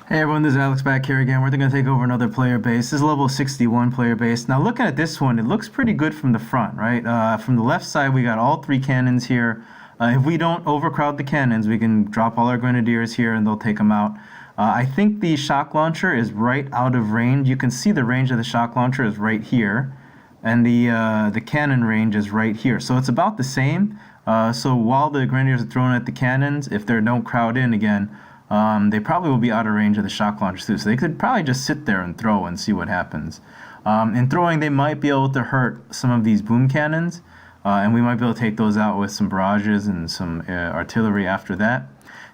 Hey everyone, this is Alex back here again. We're going to take over another player base. This is level 61 player base. Now looking at this one, it looks pretty good from the front, right? From the left side, we got all three cannons here. If we don't overcrowd the cannons, we can drop all our grenadiers here and they'll take them out. I think the shock launcher is right out of range. You can see the range of the shock launcher is right here, and the cannon range is right here. So it's about the same. So while the grenadiers are throwing at the cannons, if they don't crowd in again, they probably will be out of range of the shock launcher too. So they could probably just sit there and throw and see what happens. In throwing, they might be able to hurt some of these boom cannons, and we might be able to take those out with some barrages and some artillery after that.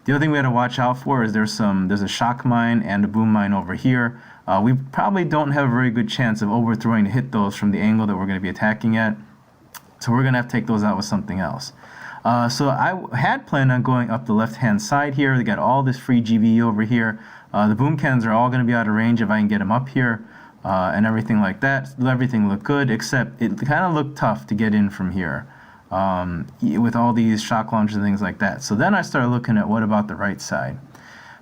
The other thing we got to watch out for is there's a shock mine and a boom mine over here. We probably don't have a very good chance of overthrowing to hit those from the angle that we're going to be attacking at. So we're going to have to take those out with something else. So I had planned on going up the left-hand side here. They got all this free GBE over here. The boom cannons are all going to be out of range if I can get them up here and everything like that. Everything looked good, except it kind of looked tough to get in from here with all these shock launchers and things like that. So then I started looking at what about the right side.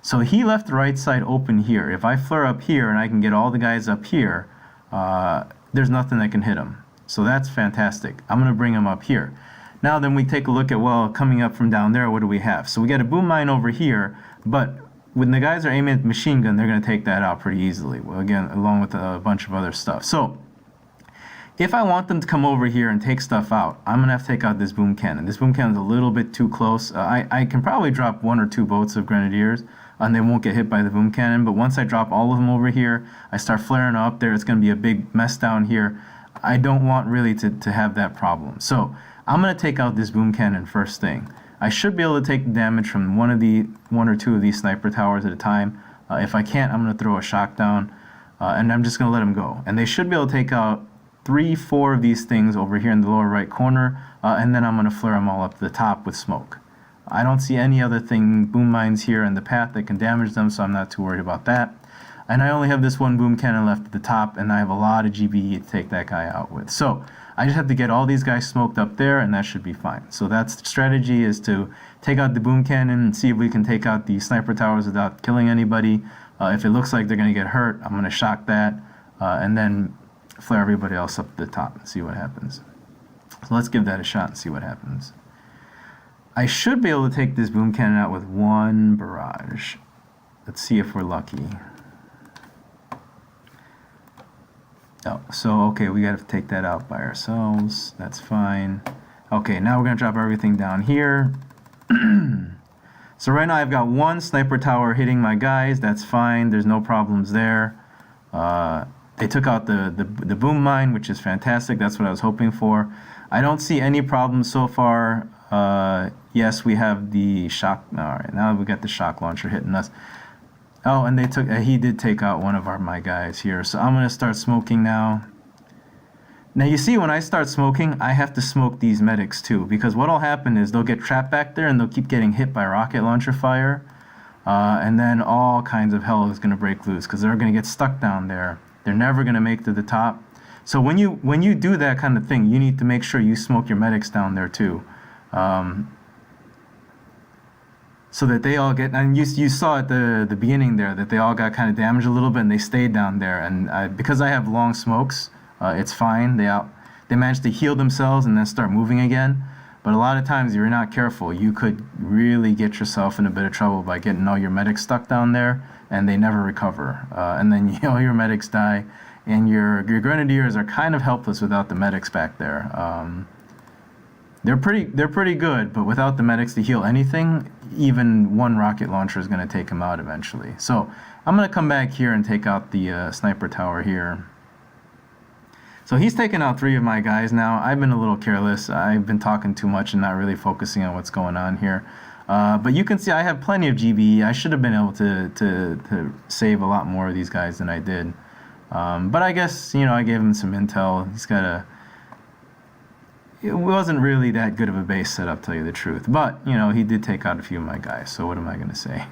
So he left the right side open here. If I flare up here and I can get all the guys up here, there's nothing that can hit him. So that's fantastic. I'm going to bring him up here. Now then we take a look at, well, coming up from down there, what do we have? So we got a boom mine over here, but when the guys are aiming at the machine gun, they're going to take that out pretty easily, well, again, along with a bunch of other stuff. So if I want them to come over here and take stuff out, I'm going to have to take out this boom cannon. This boom cannon is a little bit too close. I can probably drop 1 or 2 boats of grenadiers, and they won't get hit by the boom cannon, but once I drop all of them over here, I start flaring up there, it's going to be a big mess down here. I don't want really to have that problem. So I'm going to take out this boom cannon first thing. I should be able to take the damage from one or two of these sniper towers at a time. If I can't, I'm going to throw a shock down, and I'm just going to let them go. And they should be able to take out 3, 4 of these things over here in the lower right corner, and then I'm going to flare them all up to the top with smoke. I don't see any other boom mines here in the path that can damage them, so I'm not too worried about that. And I only have this one boom cannon left at the top, and I have a lot of GBE to take that guy out with. So I just have to get all these guys smoked up there, and that should be fine. So that's the strategy, is to take out the boom cannon and see if we can take out the sniper towers without killing anybody. If it looks like they're going to get hurt, I'm going to shock that, and then flare everybody else up to the top and see what happens. So let's give that a shot and see what happens. I should be able to take this boom cannon out with 1 barrage. Let's see if we're lucky. Oh, so okay, we got to take that out by ourselves. That's fine. Okay, now we're going to drop everything down here. So right now I've got 1 sniper tower hitting my guys. That's fine. There's no problems there. They took out the boom mine, which is fantastic. That's what I was hoping for. I don't see any problems so far. Yes, we have the shock. All right, now we got the shock launcher hitting us. Oh, and he did take out one of my guys here. So I'm going to start smoking now. Now you see, when I start smoking, I have to smoke these medics too, because what'll happen is they'll get trapped back there and they'll keep getting hit by rocket launcher fire. And then all kinds of hell is going to break loose, because they're going to get stuck down there. They're never going to make to the top. So when you do that kind of thing, you need to make sure you smoke your medics down there too. So that they all get, and you saw at the beginning there that they all got kind of damaged a little bit and they stayed down there. And because I have long smokes, it's fine. They managed to heal themselves and then start moving again. But a lot of times, if you're not careful, you could really get yourself in a bit of trouble by getting all your medics stuck down there and they never recover. And then all your medics die, and your grenadiers are kind of helpless without the medics back there. They're pretty good, but without the medics to heal anything, even 1 rocket launcher is going to take them out eventually. So I'm going to come back here and take out the sniper tower here. So he's taken out 3 of my guys now. I've been a little careless. I've been talking too much and not really focusing on what's going on here. But you can see I have plenty of GBE. I should have been able to save a lot more of these guys than I did. But I guess, I gave him some intel. He's got it wasn't really that good of a base setup, tell you the truth. But, he did take out a few of my guys, so what am I going to say?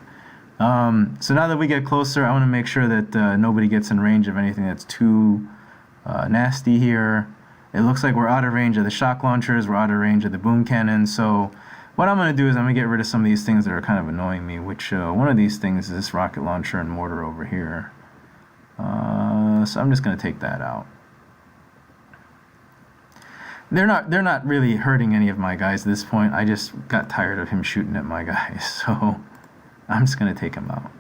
So now that we get closer, I want to make sure that nobody gets in range of anything that's too nasty here. It looks like we're out of range of the shock launchers, we're out of range of the boom cannon, so what I'm going to do is I'm going to get rid of some of these things that are kind of annoying me, which one of these things is this rocket launcher and mortar over here. So I'm just going to take that out. They're not really hurting any of my guys at this point. I just got tired of him shooting at my guys, so I'm just going to take him out.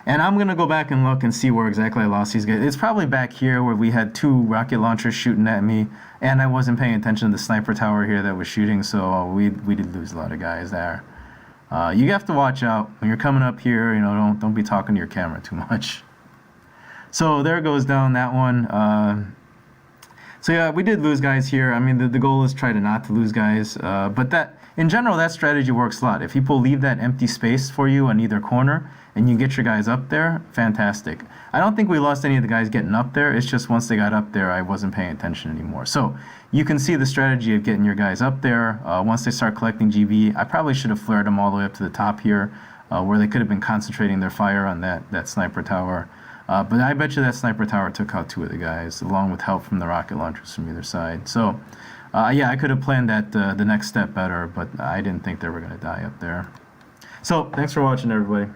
And I'm going to go back and look and see where exactly I lost these guys. It's probably back here where we had 2 rocket launchers shooting at me, and I wasn't paying attention to the sniper tower here that was shooting, so we did lose a lot of guys there. You have to watch out when you're coming up here. You know, don't be talking to your camera too much. So there goes down that one. So yeah, we did lose guys here. I mean, the goal is try to not to lose guys. But that, in general, that strategy works a lot. If people leave that empty space for you on either corner and you get your guys up there, fantastic. I don't think we lost any of the guys getting up there. It's just once they got up there, I wasn't paying attention anymore. So you can see the strategy of getting your guys up there. Once they start collecting GB, I probably should have flared them all the way up to the top here, where they could have been concentrating their fire on that sniper tower. But I bet you that sniper tower took out 2 of the guys, along with help from the rocket launchers from either side. So, yeah, I could have planned that the next step better, but I didn't think they were going to die up there. So, thanks for watching, everybody.